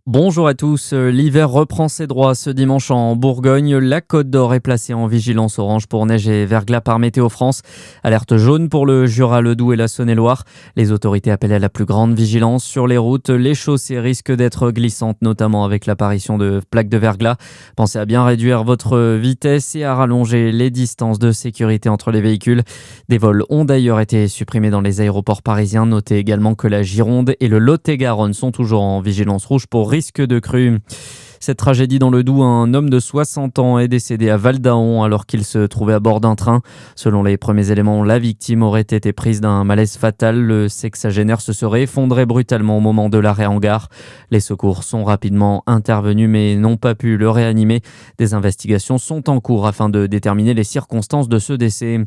Bonjour à tous, l'hiver reprend ses droits ce dimanche en Bourgogne. La Côte d'Or est placée en vigilance orange pour neige et verglas par Météo France. Alerte jaune pour le Jura, le Doubs et la Saône-et-Loire. Les autorités appellent à la plus grande vigilance sur les routes. Les chaussées risquent d'être glissantes, notamment avec l'apparition de plaques de verglas. Pensez à bien réduire votre vitesse et à rallonger les distances de sécurité entre les véhicules. Des vols ont d'ailleurs été supprimés dans les aéroports parisiens. Notez également que la Gironde et le Lot-et-Garonne sont toujours en vigilance rouge pour risque de crue. Cette tragédie dans le Doubs, un homme de 60 ans est décédé à Val-d'Aon alors qu'il se trouvait à bord d'un train. Selon les premiers éléments, la victime aurait été prise d'un malaise fatal. Le sexagénaire se serait effondré brutalement au moment de l'arrêt en gare. Les secours sont rapidement intervenus mais n'ont pas pu le réanimer. Des investigations sont en cours afin de déterminer les circonstances de ce décès.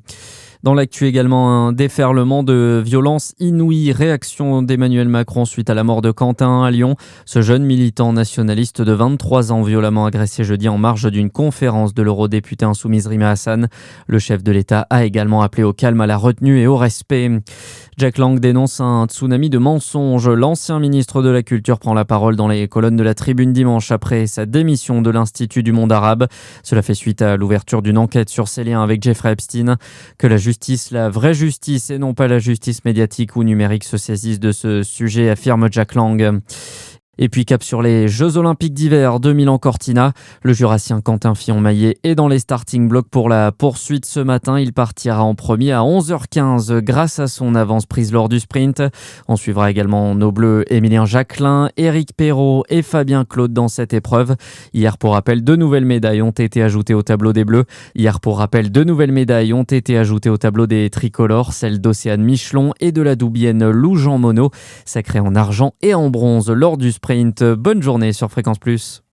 Dans l'actu également, un déferlement de violence inouïe. Réaction d'Emmanuel Macron suite à la mort de Quentin à Lyon. Ce jeune militant nationaliste de 23 ans violemment agressé jeudi en marge d'une conférence de l'eurodéputé insoumise Rima Hassan. Le chef de l'État a également appelé au calme, à la retenue et au respect. Jack Lang dénonce un tsunami de mensonges. L'ancien ministre de la Culture prend la parole dans les colonnes de la Tribune dimanche après sa démission de l'Institut du monde arabe. Cela fait suite à l'ouverture d'une enquête sur ses liens avec Jeffrey Epstein. Que la justice, la vraie justice et non pas la justice médiatique ou numérique se saisisse de ce sujet, affirme Jack Lang. Et puis cap sur les Jeux Olympiques d'hiver de Milan-Cortina. Le Jurassien Quentin Fillon-Maillet est dans les starting blocks pour la poursuite ce matin. Il partira en premier à 11h15 grâce à son avance prise lors du sprint. On suivra également nos Bleus Émilien Jacquelin, Éric Perrault et Fabien Claude dans cette épreuve. Hier, pour rappel, 2 nouvelles médailles ont été ajoutées au tableau des Bleus. Au tableau des tricolores, celles d'Océane Michelon et de la doubienne Lou Jean Monod, sacrées en argent et en bronze lors du sprint. Bonne journée sur Fréquence Plus.